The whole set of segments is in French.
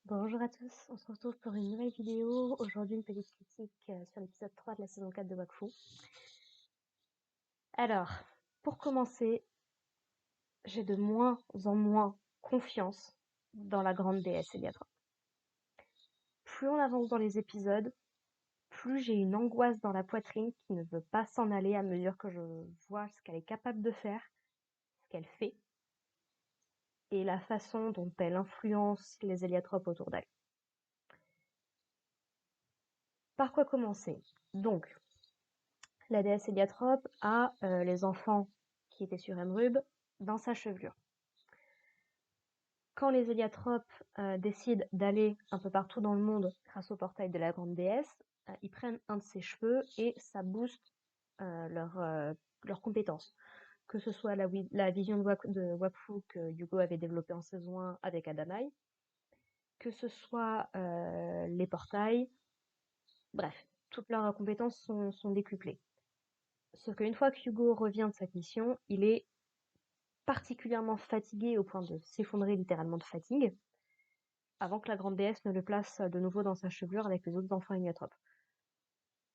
Bonjour à tous, on se retrouve pour une nouvelle vidéo. Aujourd'hui, une petite critique sur l'épisode 3 de la saison 4 de Wakfu. Alors, pour commencer, j'ai de moins en moins confiance dans la grande déesse Eliatra. Plus on avance dans les épisodes, plus j'ai une angoisse dans la poitrine qui ne veut pas s'en aller à mesure que je vois ce qu'elle est capable de faire, ce qu'elle fait, et la façon dont elle influence les héliotropes autour d'elle. Par quoi commencer? Donc, la déesse Héliatrope a les enfants qui étaient sur Emrub dans sa chevelure. Quand les Héliatropes décident d'aller un peu partout dans le monde grâce au portail de la grande déesse, ils prennent un de ses cheveux et ça booste leurs compétences. Que ce soit la vision de Wakfu que Yugo avait développée en saison 1 avec Adamai, que ce soit les portails, bref, toutes leurs compétences sont décuplées. Sauf qu'une fois que Hugo revient de cette mission, il est particulièrement fatigué au point de s'effondrer littéralement de fatigue, avant que la grande déesse ne le place de nouveau dans sa chevelure avec les autres enfants héliotropes.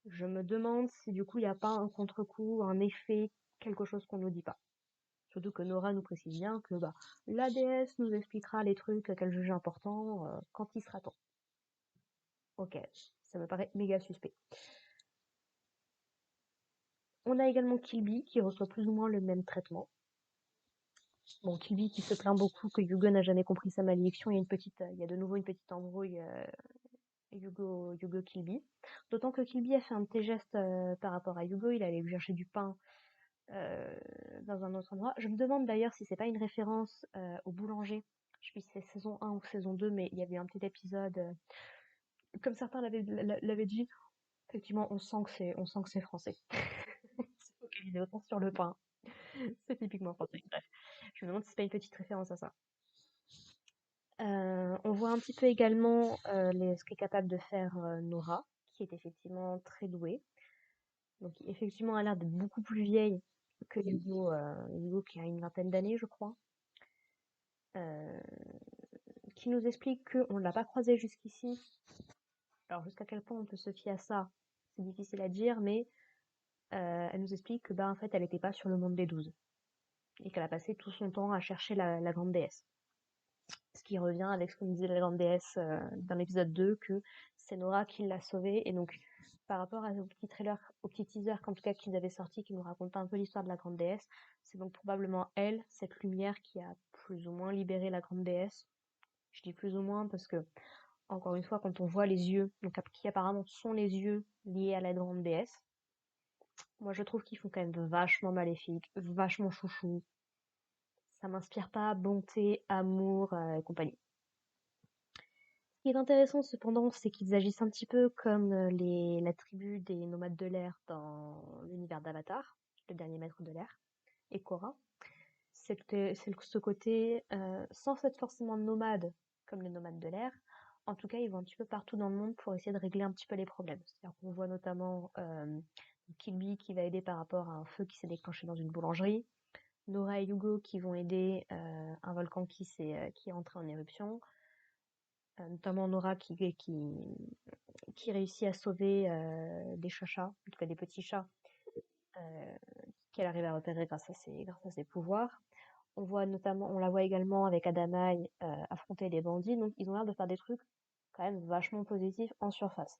Je me demande si du coup il n'y a pas un contre-coup, un effet, quelque chose qu'on nous dit pas. Surtout que Nora nous précise bien que la déesse nous expliquera les trucs qu'elle juge importants quand il sera temps. Ok, ça me paraît méga suspect. On a également Kilby qui reçoit plus ou moins le même traitement. Bon, Kilby qui se plaint beaucoup que Yugo n'a jamais compris sa malédiction, il y a de nouveau une petite embrouille Yugo Kilby. D'autant que Kilby a fait un petit geste par rapport à Yugo, il allait lui chercher du pain euh, dans un autre endroit. Je me demande d'ailleurs si c'est pas une référence au boulanger. Je sais plus si c'est saison 1 ou saison 2, mais il y avait un petit épisode, comme certains l'avaient dit, effectivement on sent que c'est français. C'est focalisé autant sur le pain. C'est typiquement français. Bref, je me demande si c'est pas une petite référence à ça. On voit un petit peu également ce qu'est capable de faire Nora, qui est effectivement très douée. Donc effectivement, elle a l'air d'être beaucoup plus vieille que Hugo qui a une vingtaine d'années, je crois. Euh, qui nous explique qu'on ne l'a pas croisée jusqu'ici. Alors jusqu'à quel point on peut se fier à ça, c'est difficile à dire, mais elle nous explique que en fait elle n'était pas sur le monde des 12 et qu'elle a passé tout son temps à chercher la grande déesse. Ce qui revient avec ce que nous disait la grande déesse dans l'épisode 2, que c'est Nora qui l'a sauvée. Et donc, par rapport au petit trailer, au petit teaser qu'en tout cas qu'ils avaient sorti, qui nous racontait un peu l'histoire de la grande déesse, c'est donc probablement elle, cette lumière, qui a plus ou moins libéré la grande déesse. Je dis plus ou moins parce que, encore une fois, quand on voit les yeux, donc qui apparemment sont les yeux liés à la grande déesse, moi je trouve qu'ils font quand même vachement maléfiques, vachement chouchou. Ça m'inspire pas bonté, amour et compagnie. Ce qui est intéressant cependant, c'est qu'ils agissent un petit peu comme la tribu des nomades de l'air dans l'univers d'Avatar, le dernier maître de l'air, et Korra. Ce côté, sans être forcément nomades comme les nomades de l'air, en tout cas ils vont un petit peu partout dans le monde pour essayer de régler un petit peu les problèmes. C'est-à-dire qu'on voit notamment Kilby qui va aider par rapport à un feu qui s'est déclenché dans une boulangerie, Nora et Hugo qui vont aider un volcan qui est entré en éruption, notamment Nora qui réussit à sauver des chachas, en tout cas des petits chats, euh, qu'elle arrive à repérer grâce à ses pouvoirs. On la voit également avec Adamai affronter les bandits, donc ils ont l'air de faire des trucs quand même vachement positifs en surface.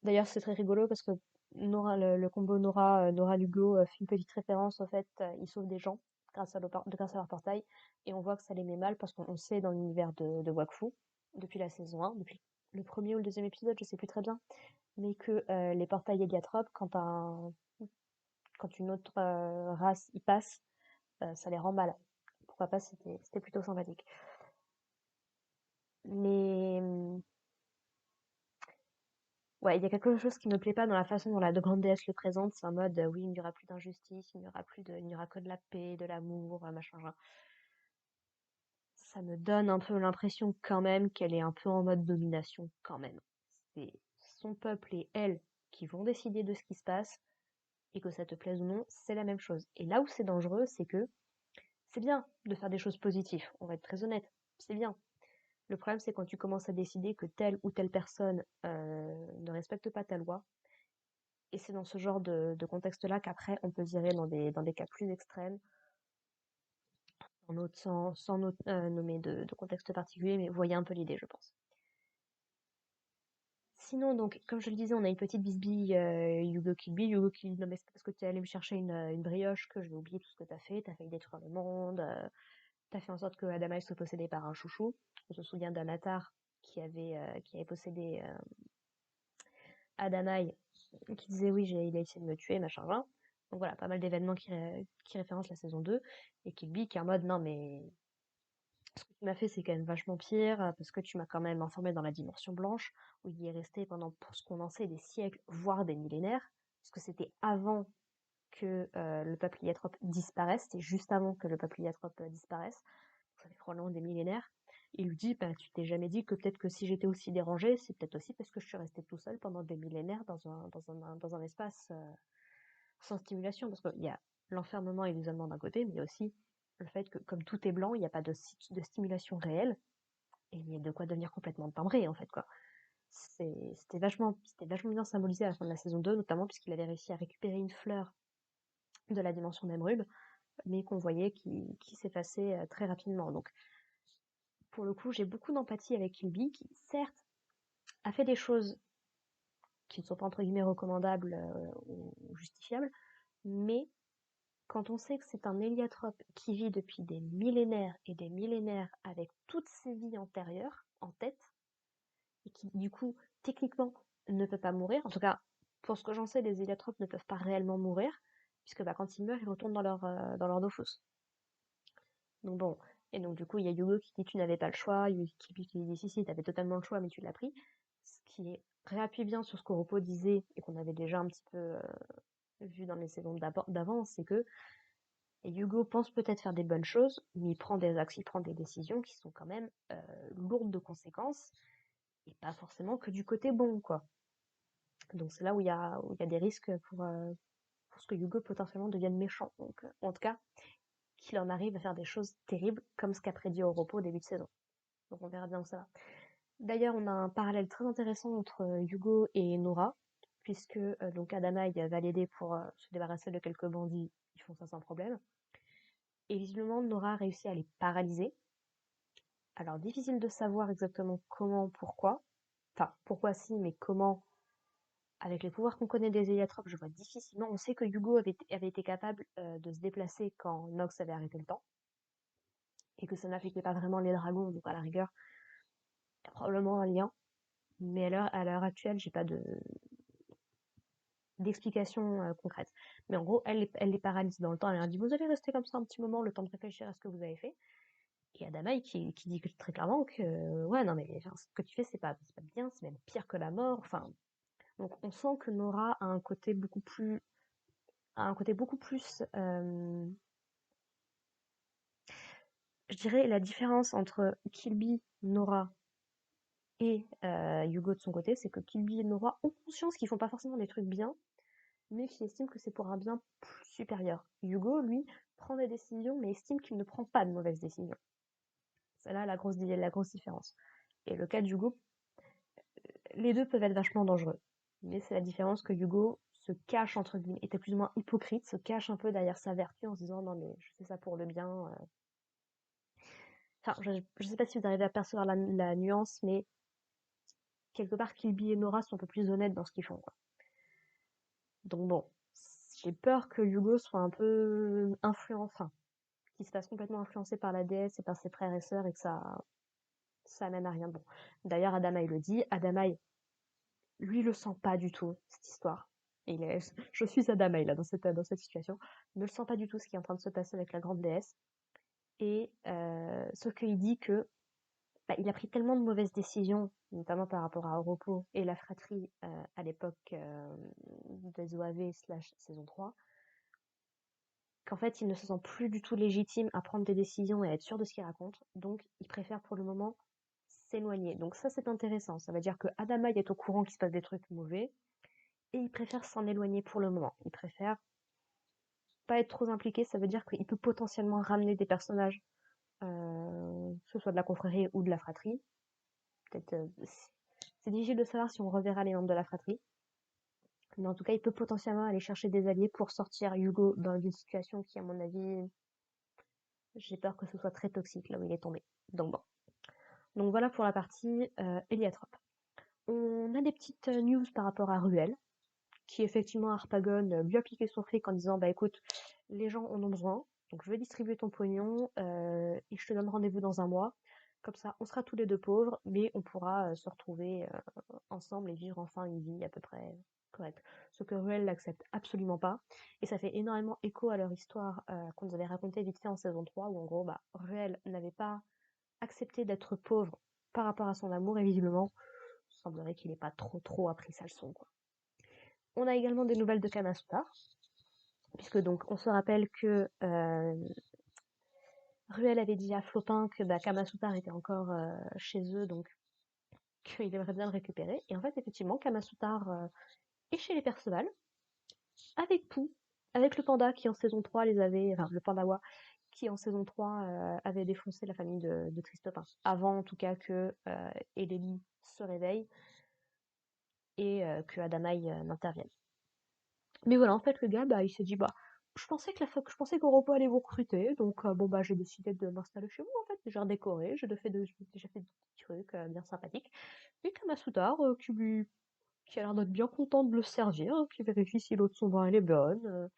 D'ailleurs, c'est très rigolo parce que le combo Nora Lugo fait une petite référence au fait ils sauvent des gens grâce à leur portail, et on voit que ça les met mal parce qu'on sait dans l'univers de Wakfu, depuis la saison 1, depuis le premier ou le deuxième épisode, je sais plus très bien, mais que les portails héliotropes, quand une autre race y passe, ça les rend mal. Pourquoi pas, c'était plutôt sympathique. Mais ouais, il y a quelque chose qui me plaît pas dans la façon dont la grande déesse le présente. C'est en mode, oui, il n'y aura plus d'injustice, il n'y aura que de la paix, de l'amour, machin, genre. Ça me donne un peu l'impression quand même qu'elle est un peu en mode domination quand même. C'est son peuple et elle qui vont décider de ce qui se passe, et que ça te plaise ou non, c'est la même chose. Et là où c'est dangereux, c'est que c'est bien de faire des choses positives, on va être très honnête, c'est bien. Le problème, c'est quand tu commences à décider que telle ou telle personne ne respecte pas ta loi, et c'est dans ce genre de contexte-là qu'après, on peut virer dans des cas plus extrêmes, sans nommer de contexte particulier, mais vous voyez un peu l'idée, je pense. Sinon, donc, comme je le disais, on a une petite bisbille Hugo Kilby. Hugo Kilby, non mais c'est parce que tu es allé me chercher une brioche que je vais oublier tout ce que t'as failli détruire le monde, t'as fait en sorte que Adama soit possédé par un chouchou. On se souvient d'Anatar qui avait possédé Adamaï, qui disait oui, il a essayé de me tuer, machin, genre. Donc voilà, pas mal d'événements qui référencent la saison 2. Et Kilby qui est en mode non mais ce que tu m'as fait c'est quand même vachement pire, parce que tu m'as quand même informé dans la dimension blanche, où il y est resté pendant, pour ce qu'on en sait, des siècles, voire des millénaires, parce que c'était avant que le peuple Lyathrop disparaisse, c'était juste avant que le peuple Lyathrop disparaisse, ça fait probablement des millénaires. Il lui dit, bah, tu t'es jamais dit que peut-être que si j'étais aussi dérangé, c'est peut-être aussi parce que je suis resté tout seul pendant des millénaires dans un espace sans stimulation, parce qu'il y a l'enfermement et l'isolement d'un côté, mais il y a aussi le fait que comme tout est blanc, il n'y a pas de stimulation réelle, et il y a de quoi devenir complètement timbré en fait quoi. C'était vachement bien symbolisé à la fin de la saison 2, notamment puisqu'il avait réussi à récupérer une fleur de la dimension d'Emeraude, mais qu'on voyait qui s'effaçait très rapidement. Donc pour le coup, j'ai beaucoup d'empathie avec Kilby, qui certes a fait des choses qui ne sont pas entre guillemets recommandables ou justifiables, mais quand on sait que c'est un héliatrope qui vit depuis des millénaires et des millénaires avec toutes ses vies antérieures en tête, et qui du coup techniquement ne peut pas mourir, en tout cas pour ce que j'en sais, les héliatropes ne peuvent pas réellement mourir, puisque bah, quand ils meurent, ils retournent dans leur Dofus. Donc bon, et donc du coup il y a Yugo qui dit tu n'avais pas le choix, Yugi qui dit si t'avais totalement le choix mais tu l'as pris, ce qui réappuie bien sur ce qu'Oropo disait et qu'on avait déjà un petit peu vu dans les saisons d'avant, c'est que Yugo pense peut-être faire des bonnes choses, mais il prend des axes, il prend des décisions qui sont quand même lourdes de conséquences et pas forcément que du côté bon quoi. Donc c'est là où il y a des risques pour ce que Yugo potentiellement devienne méchant. Donc en tout cas, qu'il en arrive à faire des choses terribles comme ce qu'a prédit Oropo au début de saison. Donc on verra bien où ça va. D'ailleurs, on a un parallèle très intéressant entre Hugo et Nora, puisque donc Adama il va l'aider pour se débarrasser de quelques bandits, ils font ça sans problème. Et visiblement, Nora a réussi à les paralyser. Alors, difficile de savoir exactement comment, pourquoi. Enfin, pourquoi si, mais comment, avec les pouvoirs qu'on connaît des Héliatropes, je vois difficilement. On sait que Hugo avait été capable de se déplacer quand Nox avait arrêté le temps, et que ça n'affectait pas vraiment les dragons, donc à la rigueur, il y a probablement un lien. Mais à l'heure actuelle, j'ai pas d'explication concrète. Mais en gros, elle les paralyse dans le temps. Elle leur dit, vous allez rester comme ça un petit moment, le temps de réfléchir à ce que vous avez fait. Et Adamaï qui dit très clairement que, ouais, non, mais enfin, ce que tu fais, c'est pas bien, c'est même pire que la mort. Enfin, donc on sent que Nora a un côté beaucoup plus, je dirais, la différence entre Kilby, Nora et Hugo de son côté, c'est que Kilby et Nora ont conscience qu'ils font pas forcément des trucs bien, mais qui estime que c'est pour un bien plus supérieur. Hugo, lui, prend des décisions, mais estime qu'il ne prend pas de mauvaises décisions. C'est là la grosse différence. Et le cas d'Hugo, les deux peuvent être vachement dangereux. Mais c'est la différence que Hugo se cache, entre guillemets, était plus ou moins hypocrite, se cache un peu derrière sa vertu en se disant non mais je fais ça pour le bien. Enfin, je sais pas si vous arrivez à percevoir la nuance, mais quelque part Kilby et Nora sont un peu plus honnêtes dans ce qu'ils font, quoi. Donc bon, j'ai peur que Hugo soit un peu enfin, qu'il se fasse complètement influencer par la déesse et par ses frères et sœurs et que ça amène à rien de bon. D'ailleurs, Adamaï le dit, Adamaï, lui, le sent pas du tout, cette histoire. Et je suis Adamaï, là, dans cette situation, ne le sent pas du tout ce qui est en train de se passer avec la grande déesse. Et, sauf qu'il dit que, bah, il a pris tellement de mauvaises décisions, notamment par rapport à Oropo et la fratrie, à l'époque, des OAV slash saison 3, qu'en fait, il ne se sent plus du tout légitime à prendre des décisions et à être sûr de ce qu'il raconte. Donc, il préfère pour le moment s'éloigner. Donc ça, c'est intéressant. Ça veut dire que Adamaï est au courant qu'il se passe des trucs mauvais et il préfère s'en éloigner pour le moment. Il préfère pas être trop impliqué. Ça veut dire qu'il peut potentiellement ramener des personnages, que ce soit de la confrérie ou de la fratrie, Peut-être, c'est difficile de savoir si on reverra les membres de la fratrie. Mais en tout cas, il peut potentiellement aller chercher des alliés pour sortir Hugo dans une situation qui, à mon avis, j'ai peur que ce soit très toxique là où il est tombé. Donc bon. Donc voilà pour la partie Héliatrope. On a des petites news par rapport à Ruel, qui effectivement Harpagon lui a piqué son fric en disant bah écoute, les gens en ont besoin, donc je vais distribuer ton pognon et je te donne rendez-vous dans un mois. Comme ça, on sera tous les deux pauvres, mais on pourra se retrouver ensemble et vivre enfin une vie à peu près correcte. Ce que Ruel n'accepte absolument pas. Et ça fait énormément écho à leur histoire qu'on nous avait racontée vite fait en saison 3, où en gros, bah, Ruel n'avait pas accepté d'être pauvre par rapport à son amour, et visiblement, il semblerait qu'il n'ait pas trop appris sa leçon, quoi. On a également des nouvelles de Kamasutra, puisque donc on se rappelle que Ruel avait dit à Flopin que bah, Kamasutar était encore chez eux, donc qu'il aimerait bien le récupérer. Et en fait, effectivement, Kamasutar est chez les Perceval, avec Pou, avec le panda qui en saison 3 les avait, enfin le pandawa, qui en saison 3 avait défoncé la famille de Tristopin. Avant en tout cas que Eleni se réveille et que Adamaï n'intervienne. Mais voilà, en fait, le gars, bah, il s'est dit, bah, je pensais qu'Europa allait vous recruter, donc bon, bah, j'ai décidé de m'installer chez vous, en fait. J'ai redécoré, j'ai fait des petits trucs bien sympathiques. Et Kamasutar, qui a l'air d'être bien content de le servir, hein, qui vérifie si l'eau de son bain elle est bonne,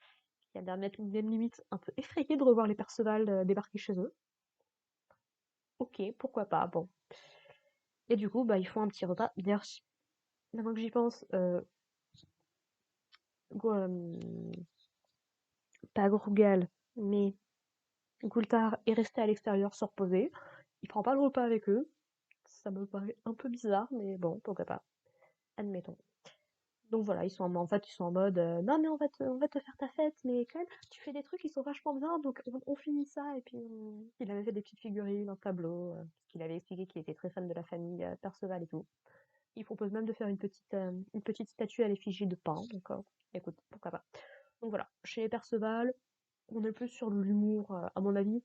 qui a l'air d'être même limite un peu effrayé de revoir les Perceval débarquer chez eux. Ok, pourquoi pas, bon. Et du coup, bah, ils font un petit repas. D'ailleurs, maintenant que j'y pense, pas Grugal, mais Coulthard est resté à l'extérieur se reposer. Il prend pas le repas avec eux. Ça me paraît un peu bizarre, mais bon, pourquoi pas. Admettons. Donc voilà, ils sont en mode non mais on va te faire ta fête, mais quand même tu fais des trucs qui sont vachement bien, donc on finit ça et puis il avait fait des petites figurines, un tableau, parce qu'il avait expliqué qu'il était très fan de la famille Perceval et tout. Il propose même de faire une petite statue à l'effigie de Pain, donc écoute, pourquoi pas. Donc voilà, chez Perceval, on est plus sur l'humour, à mon avis,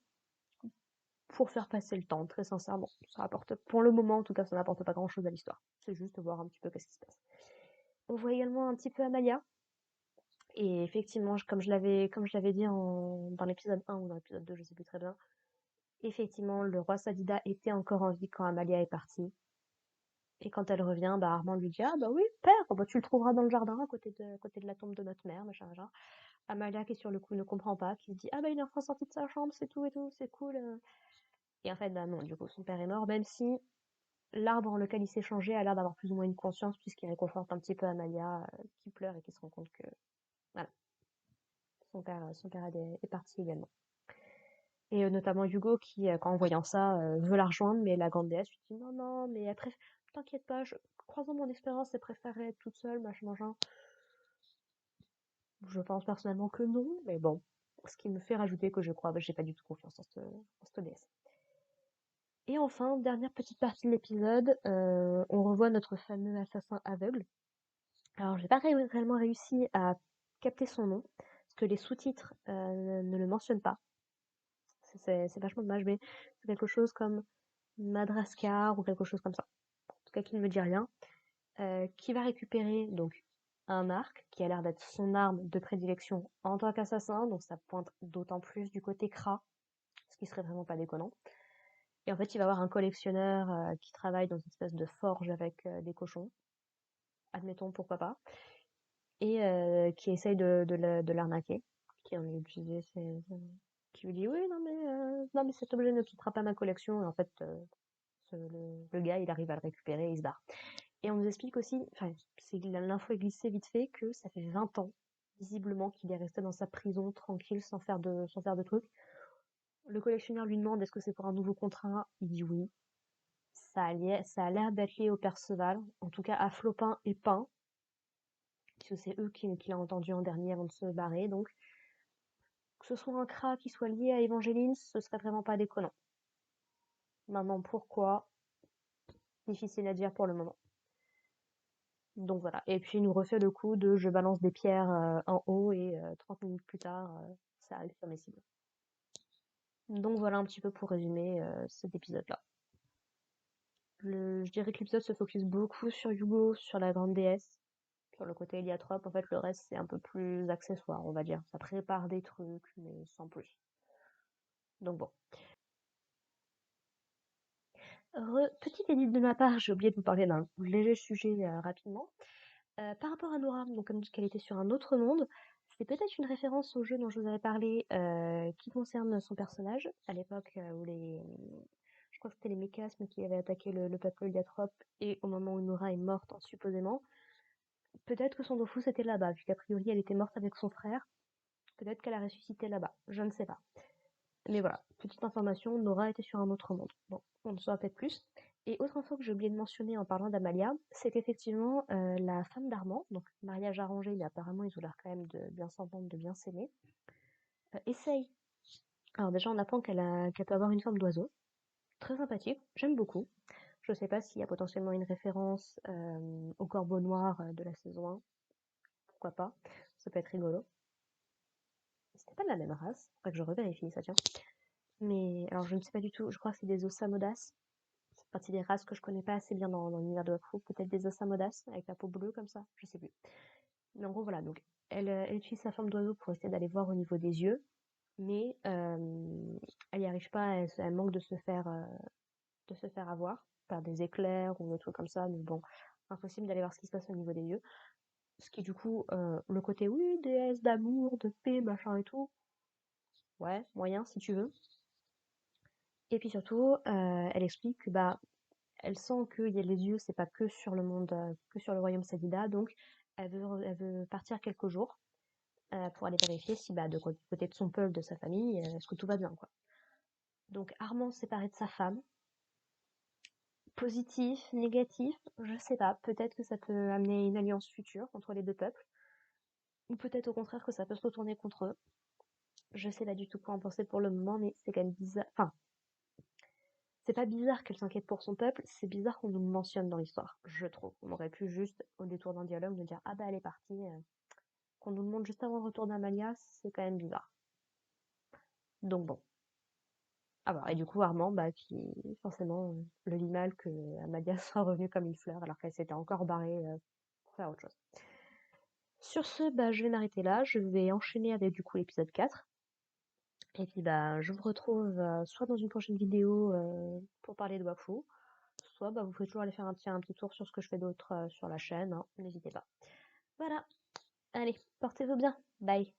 pour faire passer le temps, très sincèrement. Ça apporte, pour le moment en tout cas, ça n'apporte pas grand chose à l'histoire. C'est juste voir un petit peu qu'est-ce qui se passe. On voit également un petit peu Amalia. Et effectivement, comme je l'avais dit dans l'épisode 1 ou dans l'épisode 2, je sais plus très bien. Effectivement, le roi Sadida était encore en vie quand Amalia est partie. Et quand elle revient, bah, Armand lui dit, ah, bah oui, père, bah, tu le trouveras dans le jardin, à côté de la tombe de notre mère, machin, machin. Amalia, qui sur le coup ne comprend pas, qui se dit, ah, bah, il est enfin sorti de sa chambre, c'est tout et tout, c'est cool. Et en fait, bah, non, du coup, son père est mort, même si l'arbre dans lequel il s'est changé a l'air d'avoir plus ou moins une conscience puisqu'il réconforte un petit peu Amalia qui pleure et qui se rend compte que voilà, son père est parti également. Et notamment Hugo qui, quand en voyant ça, veut la rejoindre, mais la grande déesse lui dit non, non, mais après, t'inquiète pas, croisant mon expérience, elle préférerait être toute seule, machin, machin. Je pense personnellement que non, mais bon. Ce qui me fait rajouter que je crois, bah, j'ai pas du tout confiance en cette déesse. Et enfin, dernière petite partie de l'épisode, on revoit notre fameux assassin aveugle. Alors, j'ai pas réellement réussi à capter son nom, parce que les sous-titres ne le mentionnent pas. C'est vachement dommage, mais c'est quelque chose comme Madrascar ou quelque chose comme ça. En tout cas, qui ne me dit rien. Qui va récupérer donc un arc qui a l'air d'être son arme de prédilection en tant qu'assassin, donc ça pointe d'autant plus du côté Kra, ce qui serait vraiment pas déconnant. Et en fait, il va avoir un collectionneur qui travaille dans une espèce de forge avec des cochons, admettons pourquoi pas, et qui essaye de l'arnaquer, qui en est utilisé, qui lui dit oui non mais cet objet ne quittera pas ma collection, et en fait le gars il arrive à le récupérer et il se barre. Et on nous explique aussi, enfin l'info est glissée vite fait, que ça fait 20 ans visiblement qu'il est resté dans sa prison tranquille sans faire de trucs. Le collectionneur lui demande est-ce que c'est pour un nouveau contrat, il dit oui. Ça a l'air d'être lié au Perceval, en tout cas à Flopin et Pain, puisque c'est eux qui l'a entendu en dernier avant de se barrer, donc que ce soit un Kra qui soit lié à Evangeline, ce serait vraiment pas déconnant. Maintenant, pourquoi? Difficile à dire pour le moment. Donc voilà. Et puis il nous refait le coup de je balance des pierres en haut et 30 minutes plus tard, ça arrive sur mes cibles. Donc voilà un petit peu pour résumer cet épisode-là. Je dirais que l'épisode se focus beaucoup sur Yugo, sur la grande déesse, sur le côté héliatrope. En fait, le reste, c'est un peu plus accessoire, on va dire. Ça prépare des trucs, mais sans plus. Donc bon. Petite édite de ma part, j'ai oublié de vous parler d'un léger sujet rapidement. Par rapport à Nora, donc comme dit qu'elle était sur un autre monde, c'est peut-être une référence au jeu dont je vous avais parlé qui concerne son personnage, à l'époque où je crois que c'était les mécasmes qui avaient attaqué le peuple Héliatrope, et au moment où Nora est morte, supposément. Peut-être que son Dofus était là-bas, vu qu'a priori elle était morte avec son frère. Peut-être qu'elle a ressuscité là-bas, je ne sais pas. Mais voilà, petite information, Nora était sur un autre monde. Bon, on en saura peut-être plus. Et autre info que j'ai oublié de mentionner en parlant d'Amalia, c'est qu'effectivement, la femme d'Armand, donc mariage arrangé, mais apparemment ils ont l'air quand même de bien s'entendre, de bien s'aimer, essaye. Alors déjà, on apprend qu'elle peut avoir une forme d'oiseau. Très sympathique, j'aime beaucoup. Je sais pas s'il y a potentiellement une référence au corbeau noir de la saison 1. Pourquoi pas, ça peut être rigolo. C'était pas de la même race, faudrait que je revérifie ça, tiens. Mais alors je ne sais pas du tout, je crois que c'est des Osamodas. C'est partie des races que je connais pas assez bien dans l'univers de Wakfu. Peut-être des Osamodas avec la peau bleue comme ça, je sais plus. Mais en gros voilà, donc elle utilise sa forme d'oiseau pour essayer d'aller voir au niveau des yeux, mais elle n'y arrive pas, elle manque de se faire avoir par des éclairs ou des trucs comme ça, donc bon, impossible d'aller voir ce qui se passe au niveau des yeux. Ce qui du coup, le côté oui, déesse d'amour, de paix, machin et tout, ouais, moyen si tu veux. Et puis surtout, elle explique que bah elle sent qu'il y a les yeux, c'est pas que sur le monde, que sur le royaume Sadida, donc elle veut partir quelques jours pour aller vérifier si bah, de côté de son peuple, de sa famille, est-ce que tout va bien, quoi. Donc Armand séparé de sa femme, positif, négatif, je sais pas, peut-être que ça peut amener une alliance future entre les deux peuples, ou peut-être au contraire que ça peut se retourner contre eux. Je sais pas du tout quoi en penser pour le moment, mais c'est quand même bizarre. Enfin, c'est pas bizarre qu'elle s'inquiète pour son peuple, c'est bizarre qu'on nous le mentionne dans l'histoire, je trouve. On aurait pu juste, au détour d'un dialogue, nous dire ah bah elle est partie. Qu'on nous le montre juste avant le retour d'Amalia, c'est quand même bizarre. Donc bon. Ah bah, et du coup Armand, bah qui forcément le lit mal que Amalia soit revenue comme une fleur alors qu'elle s'était encore barrée pour faire autre chose. Sur ce, bah je vais m'arrêter là, je vais enchaîner avec du coup l'épisode 4. Et puis bah je vous retrouve soit dans une prochaine vidéo pour parler de Wakfu, soit bah vous pouvez toujours aller faire un petit tour sur ce que je fais d'autre sur la chaîne, hein, n'hésitez pas. Voilà, allez, portez-vous bien, bye.